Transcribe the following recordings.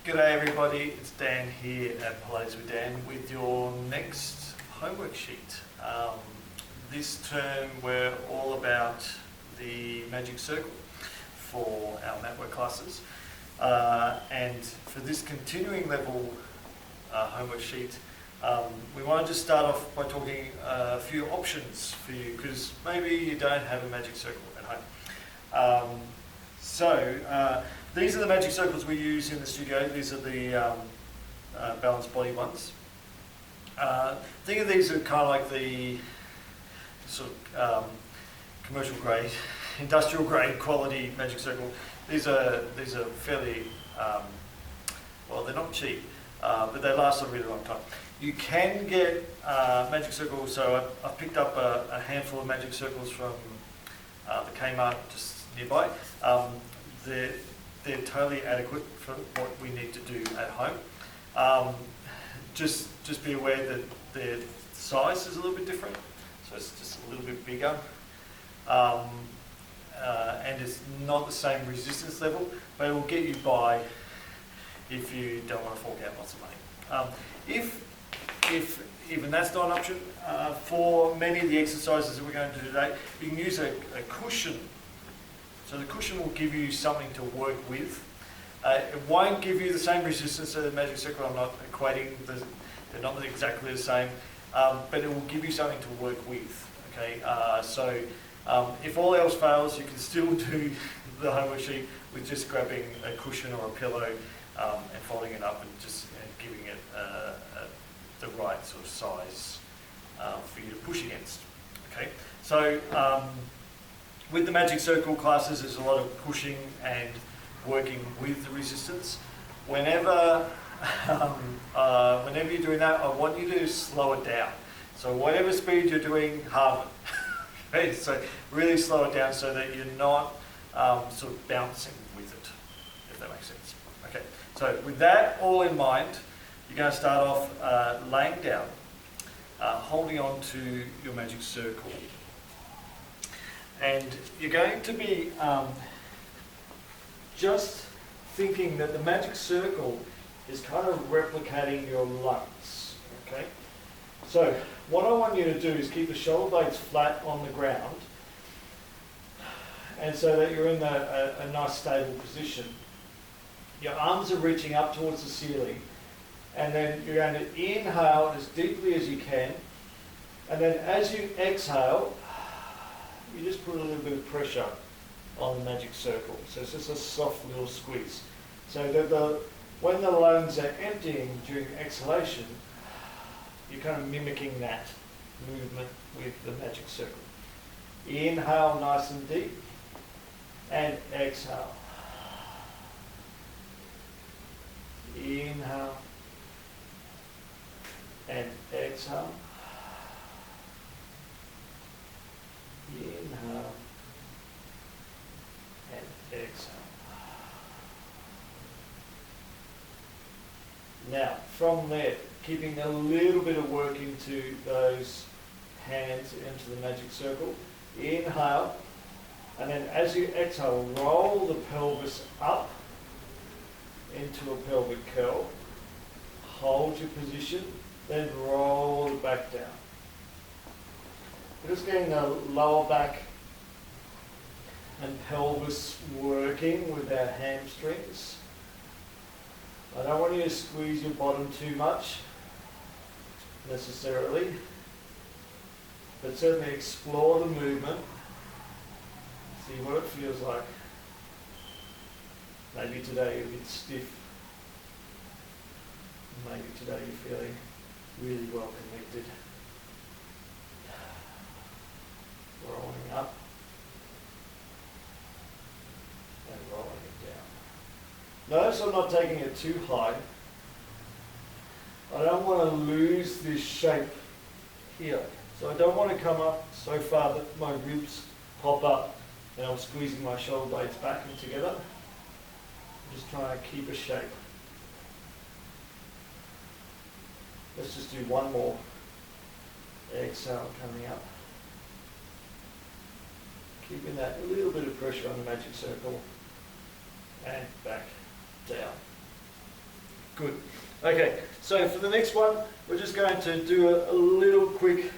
G'day everybody, it's Dan here at Pilates with Dan with your next homework sheet. This term we're all about the magic circle for our mat work classes, and for this continuing level homework sheet we want to just start off by talking a few options for you, because maybe you don't have a magic circle at home. These are the magic circles we use in the studio. These are the balanced body ones. Think of these as kind of like the sort of commercial grade, industrial grade quality magic circle. These are fairly, well, they're not cheap, but they last a really long time. You can get magic circles, so I've picked up a handful of magic circles from the Kmart just nearby. They're totally adequate for what we need to do at home. Just be aware that their size is a little bit different, so it's just a little bit bigger, and it's not the same resistance level, but it will get you by if you don't want to fork out lots of money. If even that's not an option, for many of the exercises that we're going to do today, you can use a cushion. So the cushion will give you something to work with. It won't give you the same resistance as the magic circle. I'm not equating, they're not exactly the same, but it will give you something to work with. Okay, if all else fails, you can still do the homework sheet with just grabbing a cushion or a pillow and folding it up and just giving it the right sort of size for you to push against. Okay, so with the magic circle classes, there's a lot of pushing and working with the resistance. Whenever you're doing that, I want you to slow it down. So whatever speed you're doing, halve it. Okay, so really slow it down so that you're not sort of bouncing with it, if that makes sense. Okay, so with that all in mind, you're going to start off laying down, holding on to your magic circle. And you're going to be just thinking that the magic circle is kind of replicating your lungs. Okay? So what I want you to do is keep the shoulder blades flat on the ground, and so that you're in a nice stable position. Your arms are reaching up towards the ceiling, and then you're going to inhale as deeply as you can, and then as you exhale, you just put a little bit of pressure on the magic circle. So it's just a soft little squeeze. So that when the lungs are emptying during exhalation, you're kind of mimicking that movement with the magic circle. Inhale nice and deep, and exhale. Inhale, and exhale. Inhale and exhale. Now, from there, keeping a little bit of work into those hands into the magic circle. Inhale, and then as you exhale, roll the pelvis up into a pelvic curl. Hold your position, then roll it back down. We're just getting the lower back and pelvis working with our hamstrings. I don't want you to squeeze your bottom too much necessarily, but certainly explore the movement. See what it feels like. Maybe today you're a bit stiff. Maybe today you're feeling really well connected. Rolling up and rolling it down. Notice I'm not taking it too high. I don't want to lose this shape here. So I don't want to come up so far that my ribs pop up and I'm squeezing my shoulder blades back and together. I'm just trying to keep a shape. Let's just do one more. Exhale, coming up. Keeping that little bit of pressure on the magic circle and back down. Good. Okay, so for the next one, we're just going to do a little quick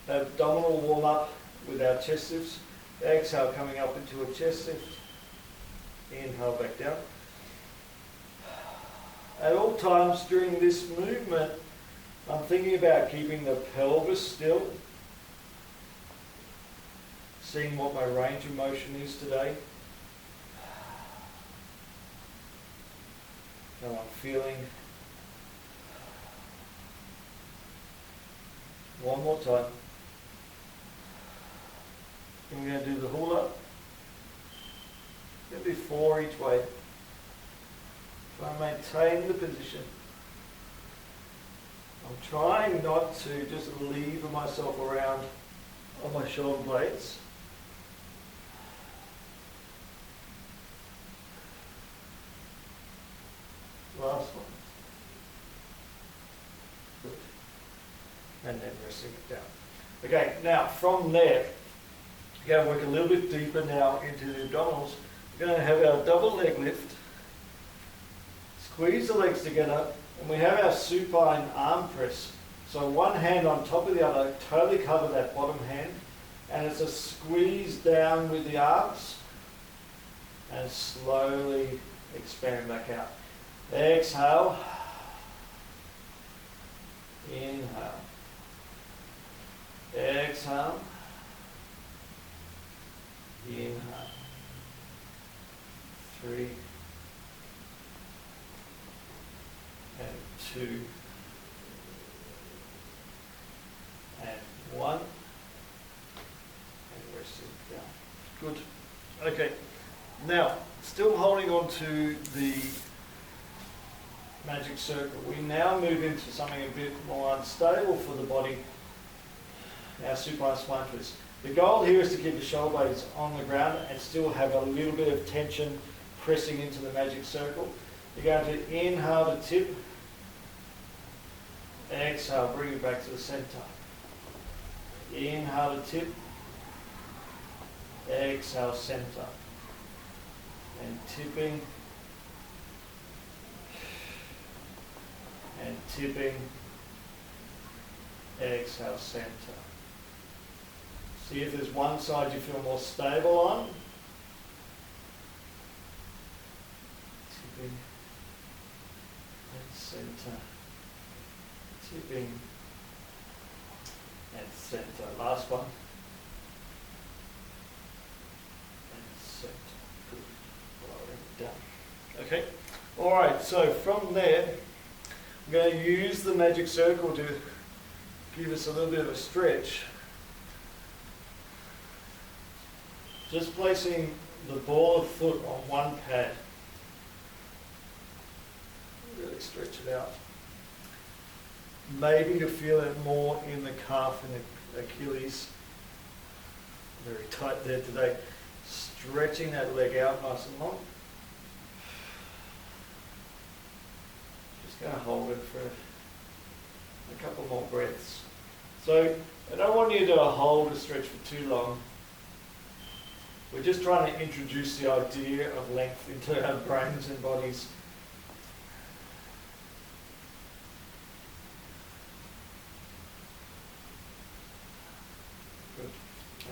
abdominal warm-up with our chest lifts. Exhale, coming up into a chest lift. Inhale, back down. At all times during this movement, I'm thinking about keeping the pelvis still, seeing what my range of motion is today, how I'm feeling. One more time. I'm going to do the hula. Going to be 4 each way. Try and maintain the position. I'm trying not to just lever myself around on my shoulder blades. Last one. Good. And then resting it down. Okay, now from there, we're going to work a little bit deeper now into the abdominals. We're going to have our double leg lift. Squeeze the legs together, and we have our supine arm press. So one hand on top of the other, totally cover that bottom hand, and it's a squeeze down with the arms, and slowly expand back out. Exhale. Inhale. Exhale. Inhale. 3 and 2 and 1 and rest it down. Good. Okay. Now, still holding on to the magic circle, we now move into something a bit more unstable for the body, our supine spine twist. The goal here is to keep the shoulder blades on the ground and still have a little bit of tension pressing into the magic circle. You're going to inhale to tip, exhale, bring it back to the center. Inhale to tip, exhale, center. And tipping, and tipping, exhale, center. See if there's one side you feel more stable on. Tipping and center. Tipping and center. Last one. And center. Good. Lowering down. Okay. All right. So from there, I'm going to use the magic circle to give us a little bit of a stretch. Just placing the ball of foot on one pad. Really stretch it out. Maybe you feel it more in the calf and the Achilles. Very tight there today. Stretching that leg out nice and long. Just going to hold it for a couple more breaths. So I don't want you to hold a stretch for too long. We're just trying to introduce the idea of length into our brains and bodies. Good.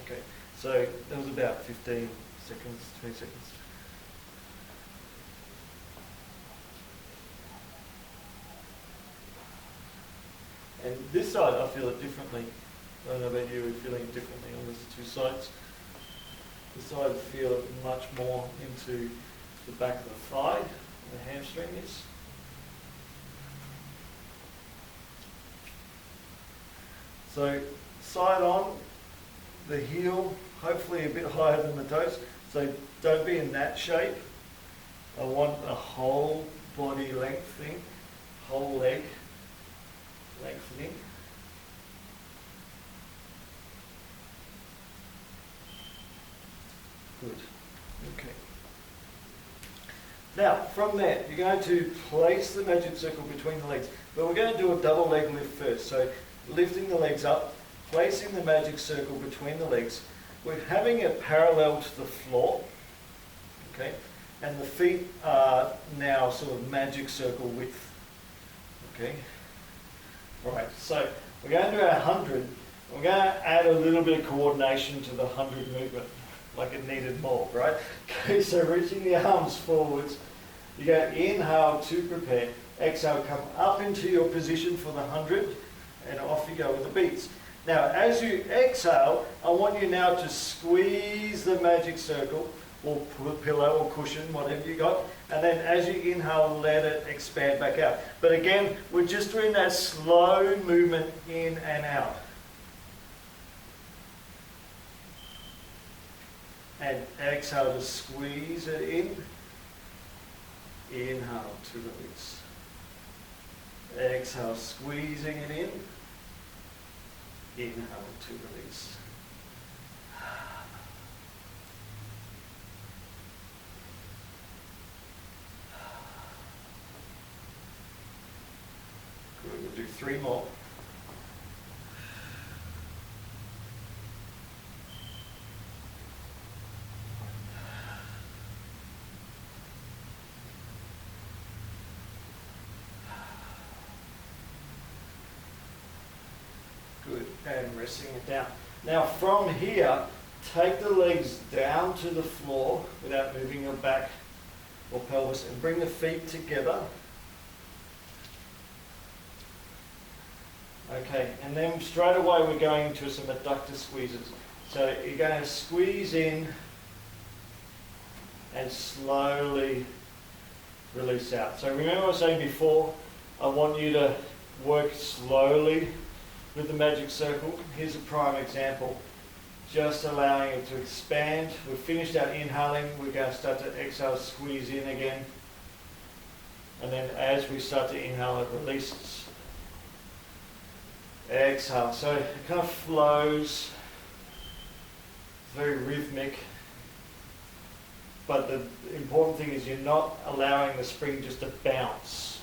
Okay, so that was about 15 seconds, 20 seconds. And this side, I feel it differently. I don't know about you, we're feeling it differently on these two sides. This side, feel it much more into the back of the thigh, where the hamstring is. So side on, the heel, hopefully a bit higher than the toes. So don't be in that shape. I want a whole body lengthening, whole leg lengthening. Good. Okay. Now, from there, you're going to place the magic circle between the legs. But we're going to do a double leg lift first. So, lifting the legs up, placing the magic circle between the legs. We're having it parallel to the floor. Okay. and the feet are now sort of magic circle width. Okay. All right. So we're going to our 100. We're going to add a little bit of coordination to the 100 movement, like it needed more, right? Okay. So reaching the arms forwards, you go inhale to prepare. Exhale, come up into your position for the 100, and off you go with the beats. Now, as you exhale, I want you now to squeeze the magic circle, or pillow or cushion, whatever you got, and then as you inhale, let it expand back out. But again, we're just doing that slow movement in and out. And exhale to squeeze it in. Inhale to release. Exhale, squeezing it in. Inhale to release. Good, we'll do 3 more. Good, and resting it down. Now from here, take the legs down to the floor without moving your back or pelvis, and bring the feet together. Okay, and then straight away we're going into some adductor squeezes. So you're going to squeeze in and slowly release out. So remember I was saying before, I want you to work slowly with the magic circle. Here's a prime example. Just allowing it to expand. We've finished our inhaling. We're going to start to exhale, squeeze in again. And then as we start to inhale, it releases. Exhale. So it kind of flows. It's very rhythmic. But the important thing is you're not allowing the spring just to bounce.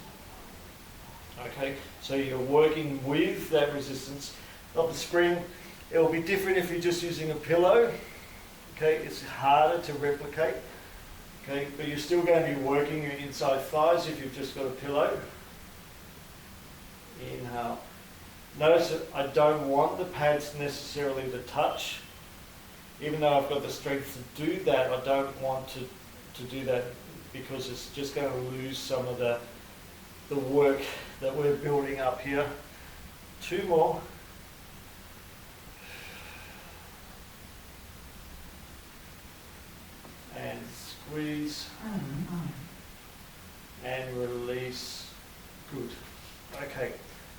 Okay, so you're working with that resistance of the spring. It'll be different if you're just using a pillow. Okay, it's harder to replicate. Okay, but you're still going to be working your inside thighs if you've just got a pillow. Inhale. Notice that I don't want the pads necessarily to touch. Even though I've got the strength to do that, I don't want to do that because it's just going to lose some of the work that we're building up here. 2 more. And squeeze. And release. Good. Okay.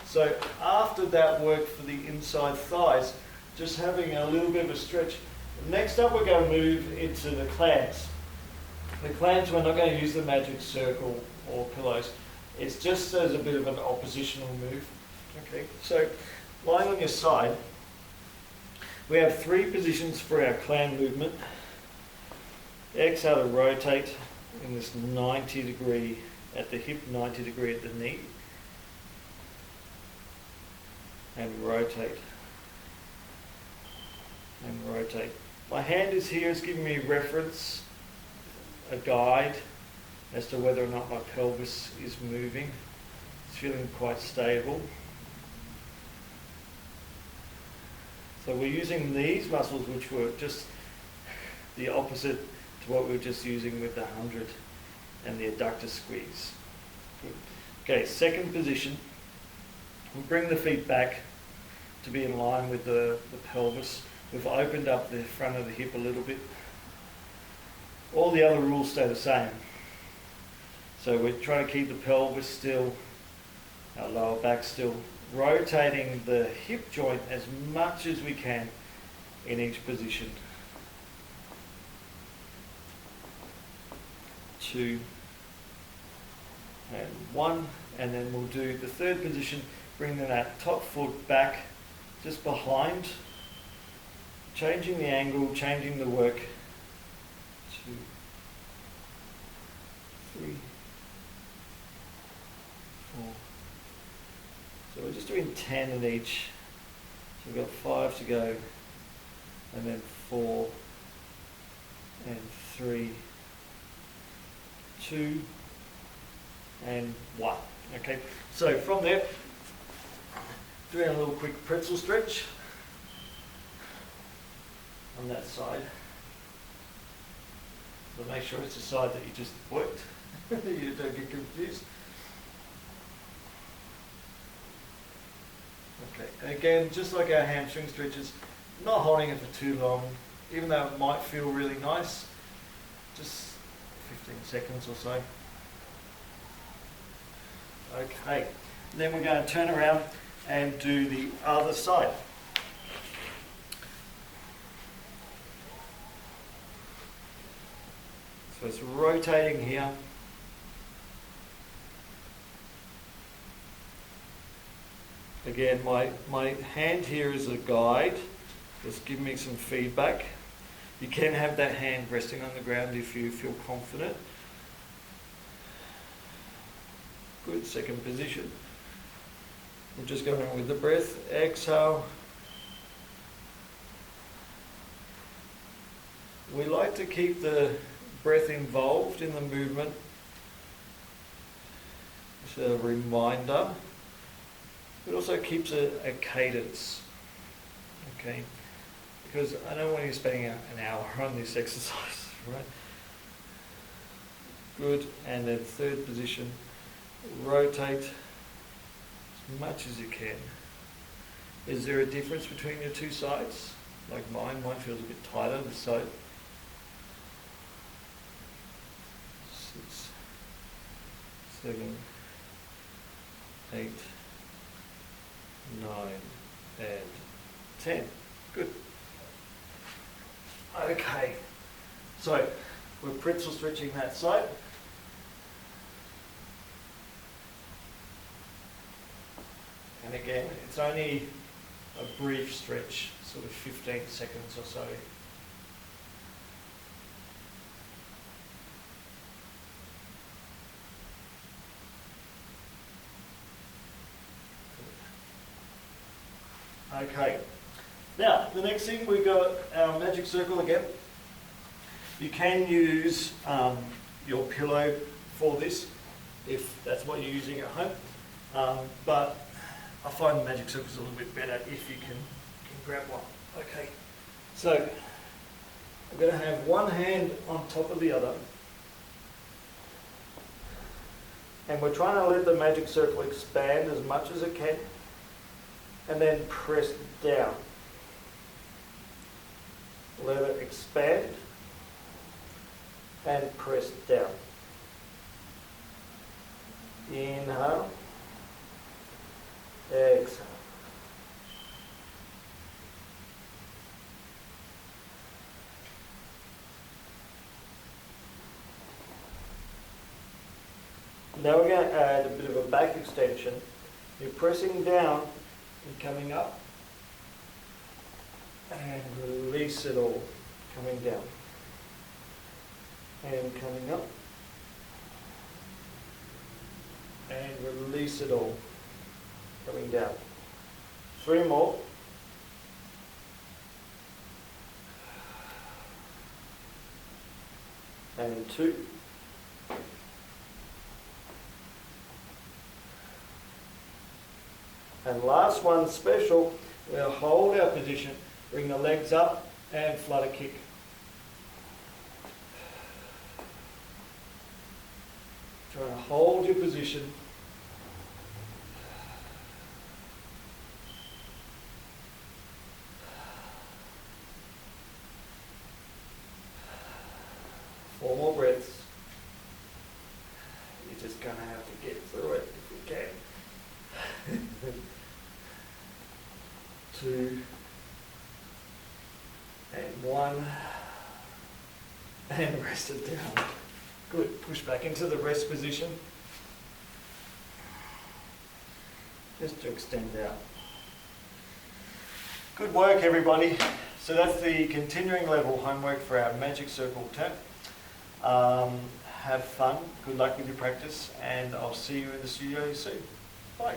So after that work for the inside thighs, just having a little bit of a stretch. Next up we're going to move into the clams. The clams, we're not going to use the magic circle or pillows. It's just as a bit of an oppositional move. Okay, so lying on your side, we have 3 positions for our clam movement. Exhale to rotate in this 90 degree at the hip, 90 degree at the knee. And rotate. And rotate. My hand is here, it's giving me reference, a guide as to whether or not my pelvis is moving. It's feeling quite stable. So we're using these muscles, which were just the opposite to what we were just using with the 100 and the adductor squeeze. Good. Okay, second position. We'll bring the feet back to be in line with the pelvis. We've opened up the front of the hip a little bit. All the other rules stay the same. So we're trying to keep the pelvis still, our lower back still, rotating the hip joint as much as we can in each position. 2 and 1, and then we'll do the third position, bringing that top foot back just behind, changing the angle, changing the work. 2, 3, 4. So we're just doing 10 in each. So we've got 5 to go, and then 4 and 3 2, and 1. Okay, so from there, doing a little quick pretzel stretch on that side. But make sure it's the side that you just worked. You don't get confused. Okay, and again, just like our hamstring stretches, not holding it for too long, even though it might feel really nice, just 15 seconds or so. Okay, then we're going to turn around and do the other side. So it's rotating here. Again, my hand here is a guide. Just give me some feedback. You can have that hand resting on the ground if you feel confident. Good, second position. We're just going with the breath. Exhale. We like to keep the breath involved in the movement. It's a reminder. It also keeps a cadence. Okay, because I don't want you spending an hour on this exercise, right? Good, and then third position. Rotate as much as you can. Is there a difference between your two sides? Like mine feels a bit tighter this side. 6, 7, 8, 9, and 10. Good. Okay, so we're pretzel stretching that side. And again, it's only a brief stretch, sort of 15 seconds or so. Okay, now the next thing, we've got our magic circle again. You can use your pillow for this if that's what you're using at home, but I find the magic circle is a little bit better if you can grab one. Okay, so I'm going to have one hand on top of the other, and we're trying to let the magic circle expand as much as it can, and then press down. Let it expand and press down. Inhale, exhale. Now we're going to add a bit of a back extension. You're pressing down and coming up, and release it all, coming down and coming up, and release it all, coming down. 3 more. And 2. And last one special, we'll hold our position, bring the legs up and flutter kick. Try to hold your position. Four more breaths. You're just going to have to get through it if you can. 2 and 1, and rest it down. Good. Push back into the rest position. Just to extend out. Good work, everybody. So that's the continuing level homework for our magic circle term. Have fun. Good luck with your practice, and I'll see you in the studio soon. Bye.